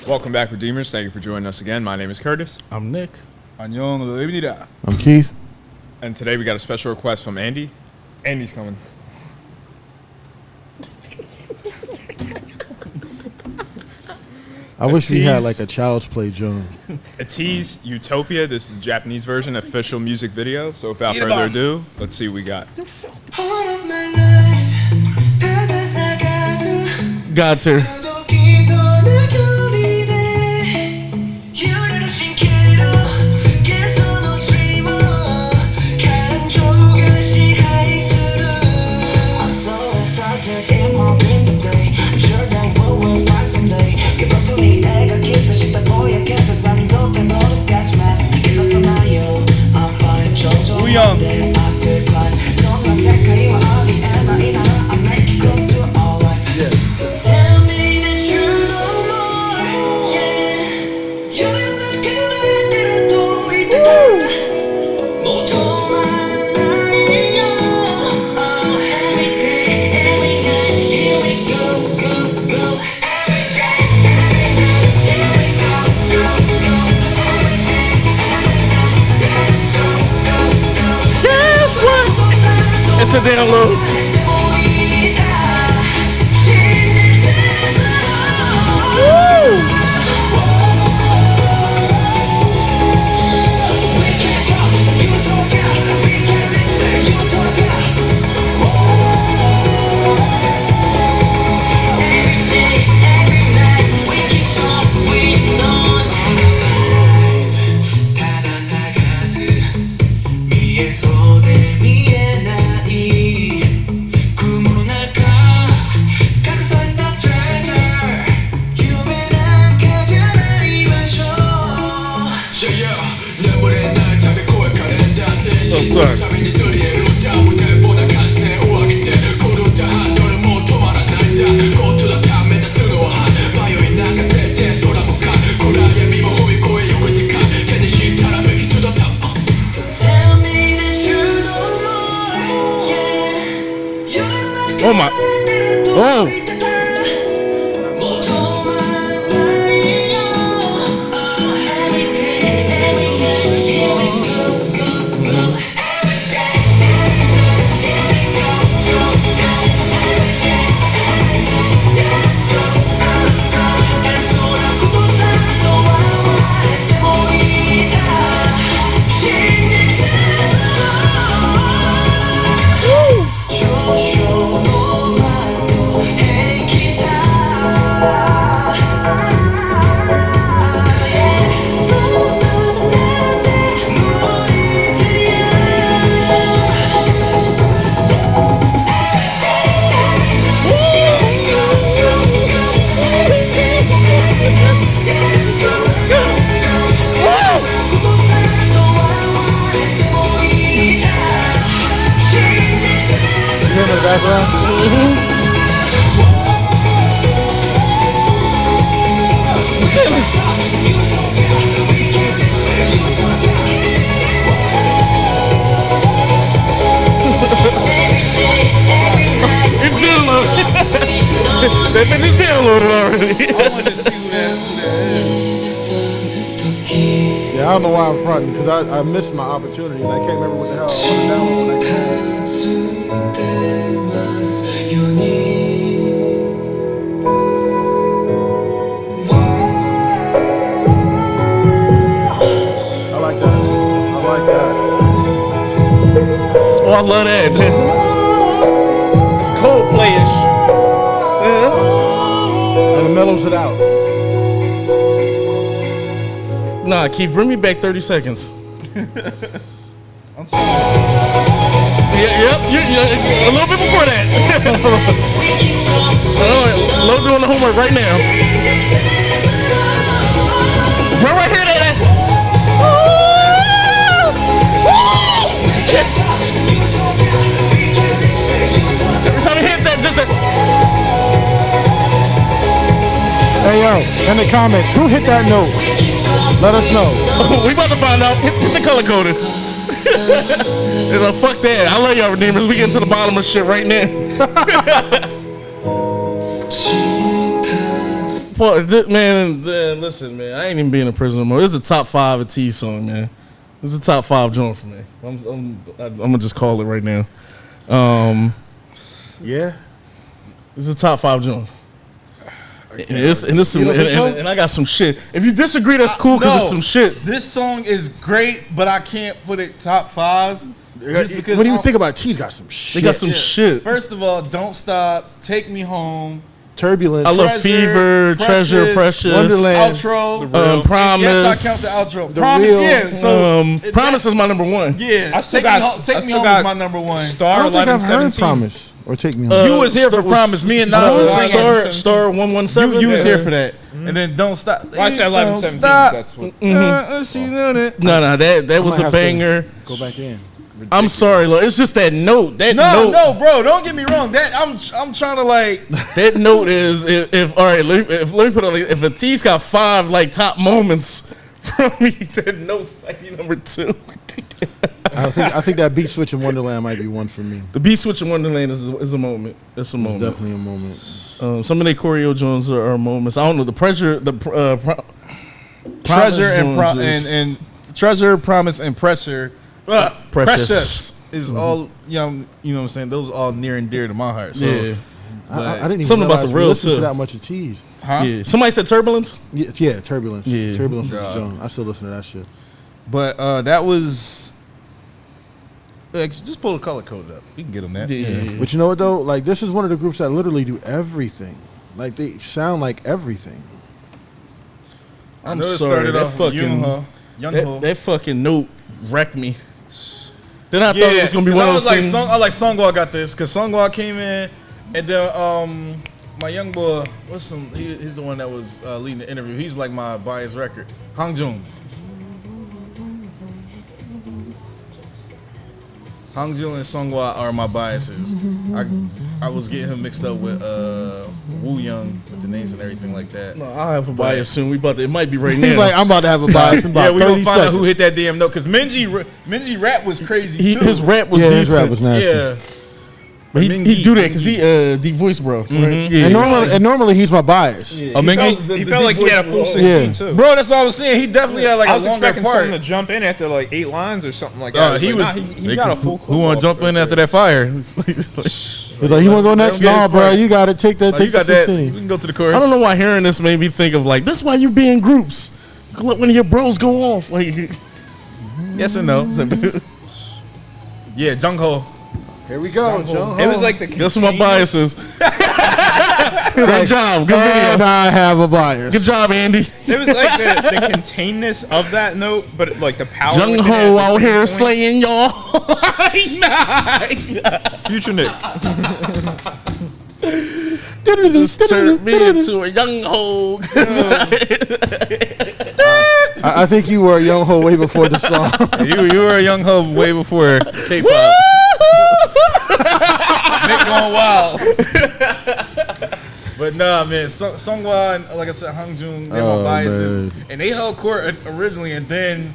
Welcome back, Redeemers. Thank you for joining us again. My name is Curtis. I'm Nick. 안녕. I'm Keith. And today we got a special request from Andy. Andy's coming. I wish we had like a Child's Play joint. ATEEZ Utopia. This is the Japanese version, official music video. So without further ado, let's see what we got. God's here. It's a download. Oh my. Oh. They've been downloaded already. I wanted to see who that is. Yeah, I don't know why I'm fronting, because I missed my opportunity and I can't remember what the hell I wanted download. I like that. Oh, I love that. It's Coldplay-ish. And it mellows it out. Nah, Keith, bring me back 30 seconds. I'm sorry. Yep, a little bit before that. Lo doing the homework right now. Right here, that. Every time you hit that, just a... Hey, yo, in the comments, who hit that note? Let us know. We about to find out. Hit the color coded. Fuck that. I love y'all, Redeemers. We getting to the bottom of shit right now. Man, listen, man. I ain't even being in prison no more. This is a top 5 ATEEZ song, man. This is a top 5 joint for me. I'm gonna just call it right now. Yeah. This is a top 5 joint. And I got some shit. If you disagree, that's cool because it's some shit. This song is great, but I can't put it top 5. Just because What do you think about ATEEZ? Got some shit. They got some shit. First of all, Don't Stop, Take Me Home, Turbulence. I love Fever, Treasure, Precious, Wonderland, Outro. Promise. Yes, I count the outro. Promise, Real. yeah. So Promise is my number 1. yeah, I still Take Me got- Home, I Take Me still Home got is my number 1. I Star don't think I've heard 1117. Promise or Take Me Home. You was here for Promise. Me and Nas was singing. Star 117. You was here for that. And then Don't Stop. Well, I said Don't 1117. Stop. That's what. She know that. No, that was might a have to banger. Go back in. I'm sorry, look, it's just that note. That No, note, no, bro. Don't get me wrong. That I'm trying to like. that note is if all right. Let me put it like, if ATEEZ got 5 like top moments from me, that note might be number 2. I think that beat switch in Wonderland might be one for me. The beat switch in Wonderland is a moment. It's a moment. It's definitely a moment. Some of their choreo joints are moments. I don't know the pressure. Treasure and Promise and Treasure, Promise, and Pressure. Precious is all you know what I'm saying. Those are all near and dear to my heart. So, Yeah. I didn't even Something about the realize we real listened too. to that much of ATEEZ. huh? Yeah. Somebody said Turbulence. Yeah, Turbulence. Yeah. Turbulence was God. John. I still listen to that shit. But that was. Just pull the color code up. We can get them that. Yeah. But you know what though? Like this is one of the groups that literally do everything. Like they sound like everything. I I'm know it sorry. started That off fucking Young that fucking note wrecked me. Then I thought it was gonna be one of those things. I like Songwa got this because Songwa came in, and then my young boy, he's the one that was leading the interview. He's like my bias record, Hangjun. Hangjun and Songwa are my biases. I was getting him mixed up with Woo Young with the names and everything like that. No, I'll have a bias soon. It might be right now. He's like, I'm about to have a bias in about Yeah, we 30 gonna find out seconds. who hit that damn note because Minji rap was crazy too. his rap was Yeah, decent. his rap was nasty. Yeah. But he Mingy, do that because he deep voice, bro. Right? Yeah, And normally he's my bias. yeah. Oh, Mingy? He felt like he had a full 16 Yeah. too. Bro, that's what I was saying. He definitely had like I a was longer expecting part. someone to jump in after like 8 lines or something like that. He was. He got a full. Who want to jump in after that fire? He's like, you want to go next? Don't get his Nah, bro, part. you got to take that. Oh, Take you got the that. 16. We can go to the chorus. I don't know why hearing this made me think of like this. Is why you be in groups. You can let one of your bros go off. Like, Yes and no. Yeah, Jungho. Here we go, Joe. It was like the. guess what my bias is. Good job. Good And video. I have a bias. Good job, Andy. It was like the containedness of that note, but like the power. Jung within it Ho at out the here same point. slaying y'all. Future Nick. Turn me into a young ho. I think you were a young ho way before the song. You were a young ho way before K-pop. Nick going wild. But nah, man, Songwa and like I said, Hangjun, they're my biases, man. and they held court originally, and then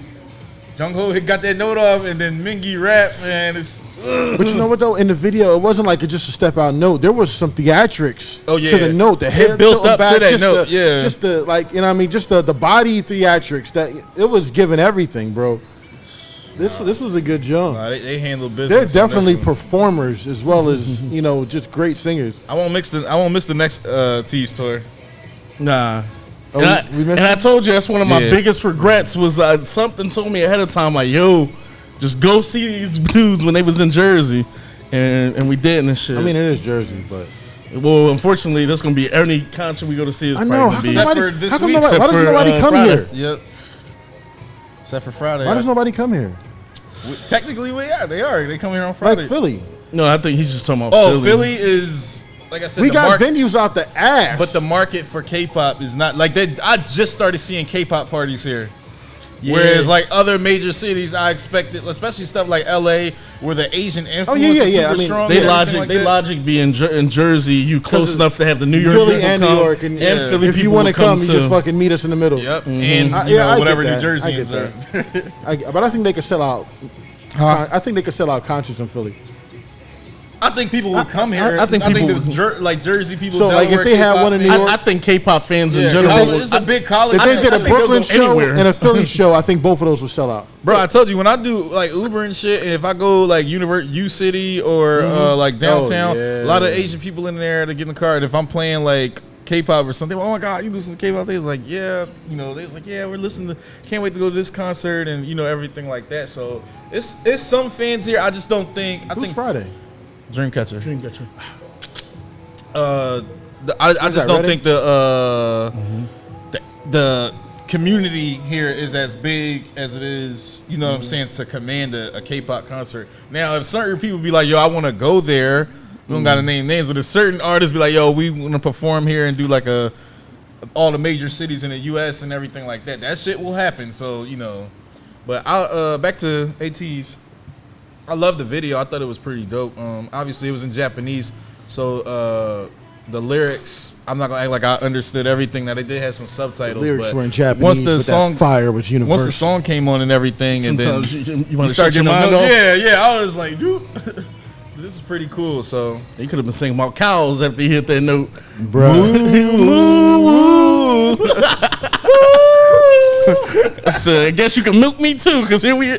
Jungho got that note off, and then Mingy rap, man. But you know what though? In the video, it wasn't like just a step out note. There was some theatrics to the note. The head built tilting up back, to that just note, the, yeah. Just the like, you know what I mean? Just the body theatrics that it was giving everything, bro. This was a good jump. They handle They're business. definitely on this one. performers as well as just great singers. I won't miss the next ATEEZ tour. Nah. Oh, we missed and I it? told you that's one of my Yeah. biggest regrets was something told me ahead of time like, yo, just go see these dudes when they was in Jersey, and we didn't and shit. I mean, it is Jersey, but well, unfortunately, that's gonna be any concert we go to see is I probably know. gonna How be. come Except nobody? for this How come week. nobody? Why Except does for, nobody come Friday. here? Yep. Except for Friday. Why does nobody come here? Technically, they are. They come here on Friday. Like Philly. No, I think he's just talking about Oh, Philly. Philly is like I said. We the got market, venues out the ass. but the market for K-pop is not like that. I just started seeing K-pop parties here. Whereas like other major cities, I expected, especially stuff like LA, where the Asian influence is super I mean, strong. They and everything logic, like that. logic be in Jersey. You close enough to have the New York Philly people and come, New York, and Philly if you people want to will come, you too. just fucking meet us in the middle. Yep, and I get whatever New that. I get Jerseyans are. that. But I think they could sell out. I think they could sell out concerts in Philly. I think people would come here. I think people like Jersey people. So, like, if they had one in New York, I think K-pop fans in general. It's a big college. if they did a Brooklyn show anywhere. and a Philly show, I think both of those would sell out. Bro, I told you when I do like Uber and shit, and if I go like U City or like downtown, a lot of Asian people in there to get in the car. And if I'm playing like K-pop or something, oh my god, you listen to K-pop? They was like, yeah, you know, they was like, yeah, we're listening to, can't wait to go to this concert and you know everything like that. So it's some fans here. I just don't think. Who's Friday? Dreamcatcher. Dreamcatcher. I just don't think the community here is as big as it is, you know what I'm saying, to command a K-pop concert. Now, if certain people be like, yo, I want to go there, we don't got to name names, but if certain artists be like, yo, we want to perform here and do like all the major cities in the U.S. and everything like that, that shit will happen. So, you know, but back to ATEEZ. I love the video. I thought it was pretty dope. Obviously, it was in Japanese, so the lyrics, I'm not gonna act like I understood everything. Now they did have some subtitles. The lyrics but were in Japanese. Once the song, that fire was universal. Once the song came on and everything, Sometimes and then you want to start your mind notes. off. Yeah. I was like, dude, this is pretty cool. So You could have been singing about cows after you hit that note, bro. So I guess you can milk me too, because here we are.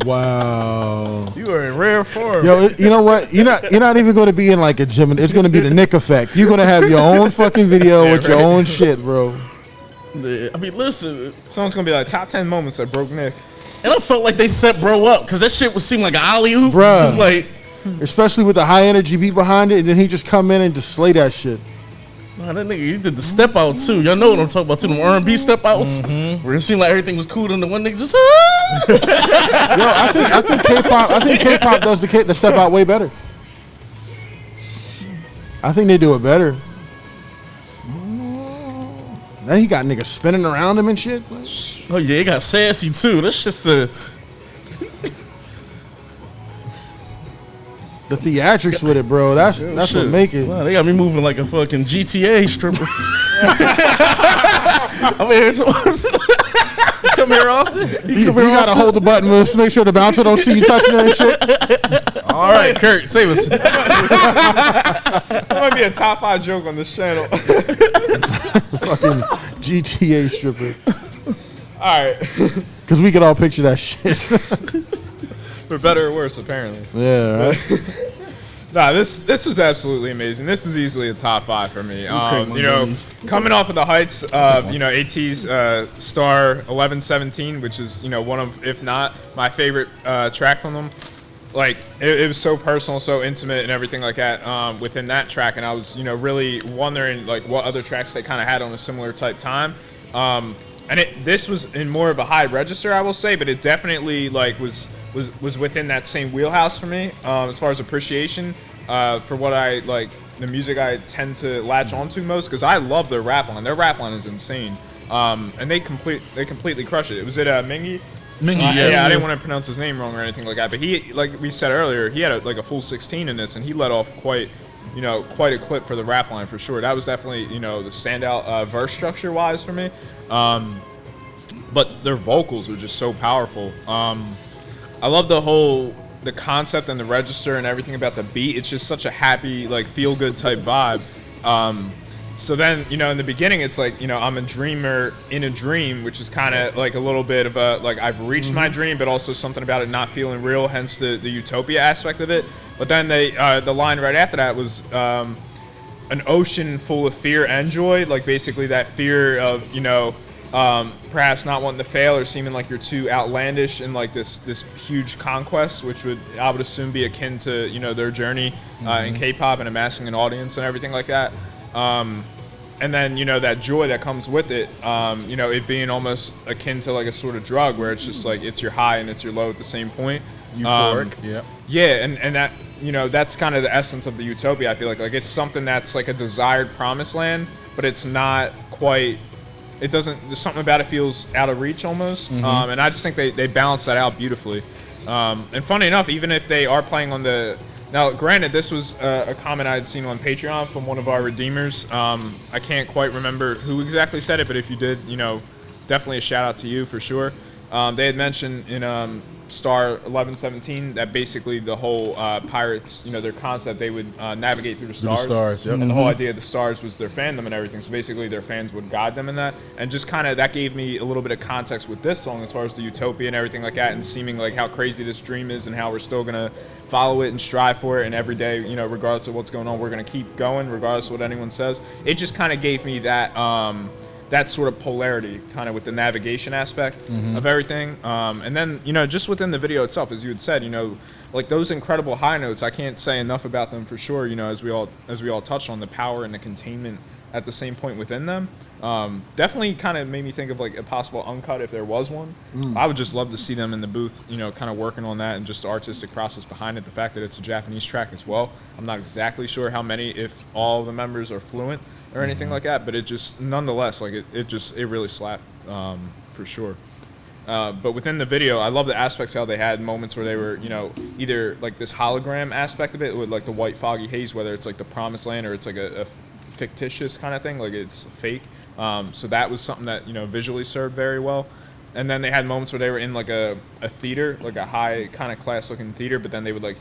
Wow. you are in rare form. Yo, you know what? You're not even going to be in like a gym. It's going to be the Nick effect. You're going to have your own fucking video with your own shit, bro. I mean, listen. Someone's gonna be like top 10 moments that broke Nick. And I felt like they set bro up, because that shit would seem like an alley-oop. Bruh. It's like, Especially with the high energy beat behind it, and then he just come in and just slay that shit. nah, that nigga, he did the step out too. Y'all know what I'm talking about too, them R&B step outs. Where it seemed like everything was cool, and the one nigga just, Yo, I think K-pop does the step out way better. I think they do it better. Then he got niggas spinning around him and shit. oh yeah, it got sassy too. That's just a, The theatrics with it, bro. That's what shit. make it. Wow, they got me moving like a fucking GTA stripper. I mean, come here often. You gotta hold the button, man, to make sure the bouncer don't see you touching her and shit. All right, Kurt, save us. That might be a top 5 joke on this channel. Fucking GTA stripper. All right, Because we could all picture that shit. for better or worse, apparently. Yeah, right? Nah, this was absolutely amazing. This is easily a top 5 for me. You know, coming off of the heights of, you know, ATEEZ Star 1117, which is, you know, one of, if not my favorite track from them. Like, it was so personal, so intimate, and everything like that within that track. And I was, you know, really wondering like what other tracks they kind of had on a similar type time. And this was in more of a high register, I will say, but it definitely like was within that same wheelhouse for me as far as appreciation for what I like, the music I tend to latch onto most, because I love their rap line. Their rap line is insane, and they completely crush it. Was it Mingy? Mingy, Yeah, I didn't want to pronounce his name wrong or anything like that, but he, like we said earlier, he had a full 16 in this, and he let off quite a clip for the rap line for sure. That was definitely, you know, the standout verse structure wise for me. But their vocals were just so powerful. I love the concept and the register and everything about the beat. It's just such a happy, like, feel good type vibe. So then, you know, in the beginning, it's like, you know, I'm a dreamer in a dream, which is kind of like a little bit of a, like, I've reached my dream, but also something about it not feeling real, hence the Utopia aspect of it. But then the line right after that was an ocean full of fear and joy, like basically that fear of, you know, perhaps not wanting to fail or seeming like you're too outlandish in like this huge conquest, which I would assume be akin to, you know, their journey in K-pop and amassing an audience and everything like that. And then, you know, that joy that comes with it, you know, it being almost akin to like a sort of drug where it's just like it's your high and it's your low at the same point. Euphoric, yeah. Yeah, and that, you know, that's kind of the essence of the Utopia, I feel like it's something that's like a desired promised land, but it's not quite, there's something about it feels out of reach almost. And I just think they balance that out beautifully. And funny enough, even if they are playing on now granted, this was a comment I had seen on Patreon from one of our redeemers. I can't quite remember who exactly said it, but if you did, you know, definitely a shout out to you for sure. They had mentioned in Star 1117 that basically the whole pirates, their concept, they would navigate through the stars. Yep. And the whole idea of the stars was their fandom and everything. So basically their fans would guide them in that. And just kind of that gave me a little bit of context with this song as far as the Utopia and everything like that, and seeming like how crazy this dream is and how we're still going to follow it and strive for it. And every day, regardless of what's going on, we're going to keep going regardless of what anyone says. It just kind of gave me that that sort of polarity kind of with the navigation aspect of everything. And then, just within the video itself, as you had said, like those incredible high notes, I can't say enough about them for sure, as we all touched on, the power and the containment at the same point within them. Definitely kind of made me think of like a possible uncut if there was one. I would just love to see them in the booth, kind of working on that and just the artistic process behind it. The fact that it's a Japanese track as well. I'm not exactly sure how many, if all the members are fluent or anything like that, but it just, nonetheless, like it really slapped for sure. But within the video, I love the aspects how they had moments where they were, either like this hologram aspect of it with like the white foggy haze, whether it's like the promised land or it's like a fictitious kind of thing, like it's fake. So that was something that, visually served very well. And then they had moments where they were in like a theater, like a high kind of class looking theater, but then they would like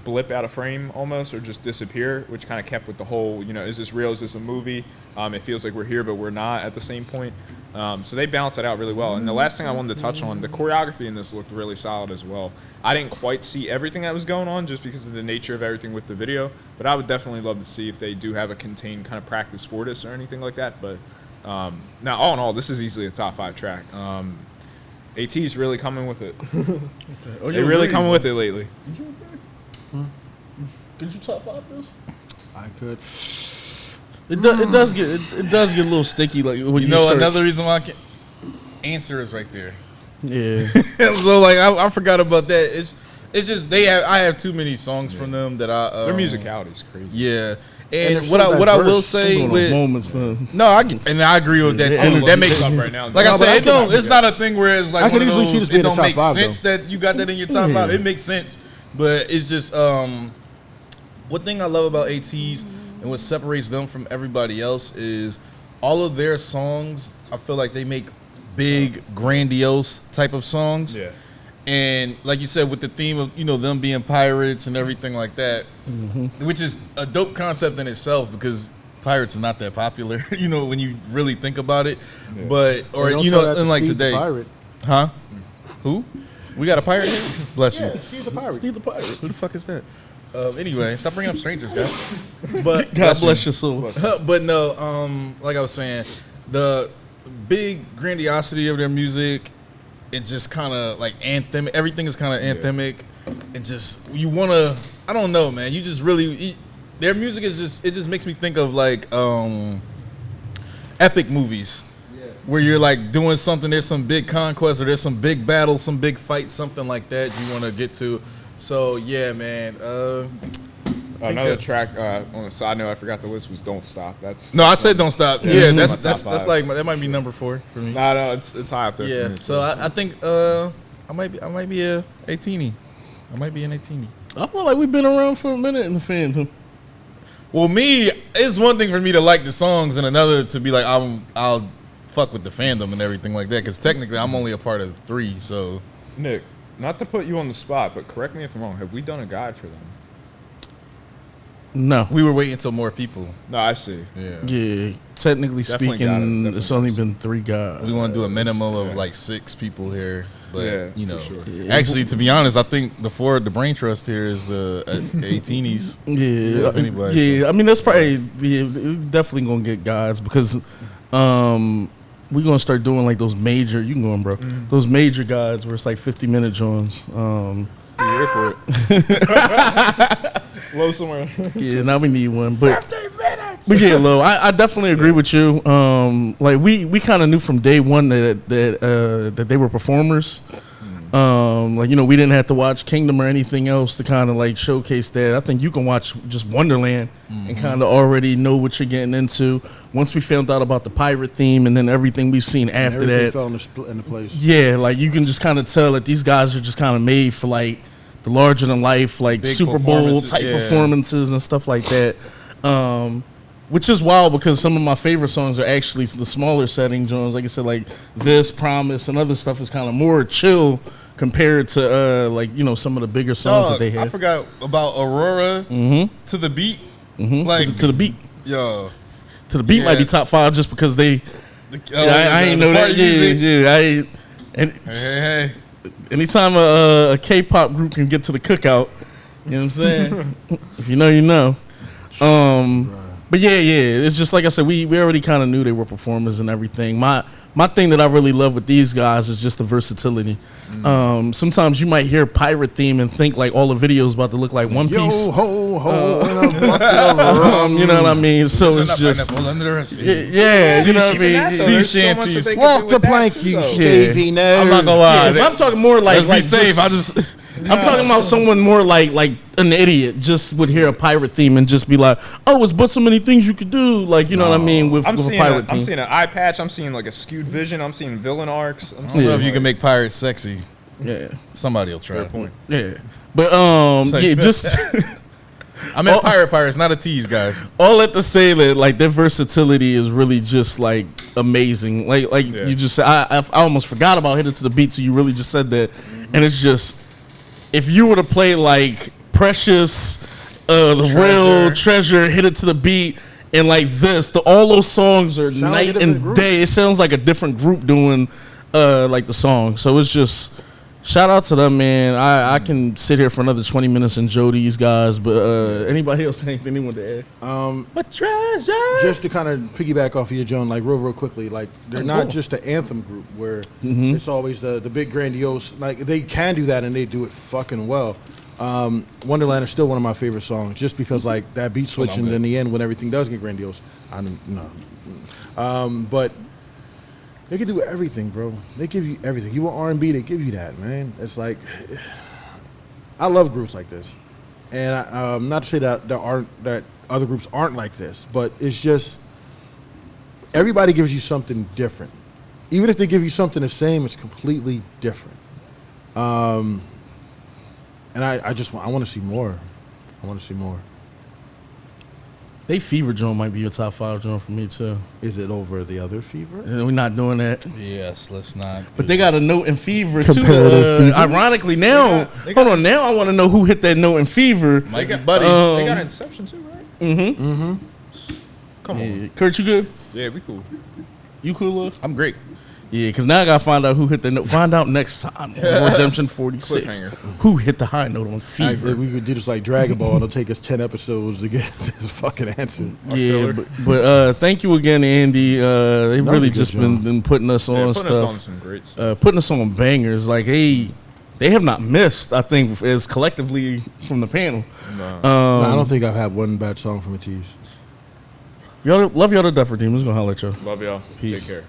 blip out of frame almost or just disappear, which kind of kept with the whole, is this real, is this a movie? It feels like we're here but we're not at the same point. So they balanced that out really well. And the last thing I wanted to touch on, the choreography in this looked really solid as well. I didn't quite see everything that was going on just because of the nature of everything with the video, but I would definitely love to see if they do have a contained kind of practice for this or anything like that. But now, all in all, this is easily a top 5 track. ATEEZ really coming with it. They're really coming with it lately. Could you top 5 this? I could. It does get a little sticky. Like when another reason why I can answer is right there. Yeah. So like I forgot about that. It's just I have too many songs from them that Their musicality is crazy. Yeah. And what I will say with moments, though. No, I agree with that too. That makes up right now. Like I said, it's not a thing where it's like I could one of easily see those, this being it don't a top make 5, sense that you got that in your top 5. It makes sense, but it's just one thing I love about ATEEZ and what separates them from everybody else is all of their songs. I feel like they make big, grandiose type of songs. Yeah. And like you said, with the theme of them being pirates and everything like that, which is a dope concept in itself because pirates are not that popular, when you really think about it. Yeah. But unlike today, pirate. Huh? Who? We got a pirate here? Bless you. Steve the pirate. Steve the pirate. Who the fuck is that? Anyway, stop bringing up strangers, guys. But God bless your soul. But no, like I was saying, the big grandiosity of their music, it just kind of like anthem. Everything is kind of anthemic, and just I don't know, man. You just really their music is just makes me think of like epic movies. Where you're like doing something, there's some big conquest or there's some big battle, some big fight, something like that you want to get to. So yeah, man. Another track on a side note, I forgot the list was "Don't Stop." I said "Don't Stop." Yeah, that's like that might be number 4 for me. No, it's high up there. Yeah, for me, so I think I might be a 18. I might be an 18. I feel like we've been around for a minute in the fandom. Well, it's one thing for me to like the songs, and another to be like I'll fuck with the fandom and everything like that. Because technically, I'm only a part of 3. So, Nick, not to put you on the spot, but correct me if I'm wrong. Have we done a guide for them? No. We were waiting until more people. No, I see. Yeah. Technically Definitely speaking, got it. it's only been 3 guys. We want to do a minimum of like 6 people here. But, for sure. Actually, to be honest, I think the Brain Trust here is the 18s. Yeah. Anybody, I mean, that's probably definitely going to get guys because we're going to start doing like those major, you can go on, bro, those major guides where it's like 50-minute joints. You're here for it. Low somewhere. Yeah, now we need one. But 15 minutes. But yeah, Lo, I definitely agree with you. Like we kind of knew from day one that they were performers. Like we didn't have to watch Kingdom or anything else to kind of like showcase that. I think you can watch just Wonderland and kind of already know what you're getting into. Once we found out about the pirate theme and then everything we've seen after that, fell into place. Yeah, like you can just kind of tell that these guys are just kind of made for like the larger than life, like big Super Bowl type performances and stuff like that. which is wild because some of my favorite songs are actually the smaller setting joints. Like I said, like This, Promise, and other stuff is kind of more chill compared to like, you know, some of the bigger songs that they had. I forgot about Aurora to the beat. Like To the beat. Yo. To the beat might be top 5 just because they. I ain't know that. Yeah. Hey. Anytime a K-pop group can get to the cookout, you know what I'm saying? If you know, you know. But yeah, it's just like I said, we already kind of knew they were performers and everything. My thing that I really love with these guys is just the versatility. Sometimes you might hear pirate theme and think like all the videos about to look like One Piece. Yo ho ho, You know what I mean? So it's just you know what I mean. Sea shanties. walk the plank, you stavy nerd. I'm not gonna lie. Yeah, but I'm talking more like Let's be safe. I'm talking about someone more like an idiot just would hear a pirate theme and just be like, oh, it's but so many things you could do. Like, you know what I mean? With a pirate theme. I'm seeing an eye patch. I'm seeing like a skewed vision. I'm seeing villain arcs. I don't know if you can make pirates sexy. Yeah. Somebody will try. Fair point. Yeah. But just I meant pirates, not a tease, guys. all that to say that like their versatility is really just like amazing. Like you just said, I almost forgot about Hit It to the Beat, so you really just said that. And it's just, if you were to play like Precious, the Real Treasure, Hit It to the Beat, and like this, all those songs are night and day. It sounds like a different group doing like the song. So it's just, shout out to them, man. I can sit here for another 20 minutes and enjoy these guys, but anybody else have anything they want to add? But treasure. Just to kind of piggyback off of you, John, like real quickly, like they're not just an anthem group where it's always the big grandiose. Like they can do that and they do it fucking well. Wonderland is still one of my favorite songs, just because like that beat switch and in the end when everything does get grandiose. But they can do everything, bro. They give you everything. You want R&B, they give you that, man. It's like, I love groups like this, and not to say that that other groups aren't like this, but it's just everybody gives you something different. Even if they give you something the same, it's completely different. And I want to see more. I want to see more. They Fever joint might be your top 5 joint for me too. Is it over the other Fever? And we're not doing that. Yes, let's not. But they got a note in Fever too. Comparative Fever. Ironically, now hold on. Now I want to know who hit that note in Fever. Might be Buddy. They got Inception too, right? Come on. Kurt, you good? Yeah, we cool. You cool, Lil? I'm great. Yeah, because now I gotta find out who hit the note. Find out next time on Redemption 46. Cliffhanger. Who hit the high note on Fever? We could do this like Dragon Ball, and it'll take us 10 episodes to get this fucking answer. Yeah, but thank you again, Andy. They've really just been putting us on Putting us stuff. on some great stuff. Putting us on bangers. Like, hey, they have not missed, I think, as collectively from the panel. I don't think I've had one bad song from ATEEZ. Y'all love y'all to death, for Demons. Gonna holler at y'all. Love y'all. Peace. Take care.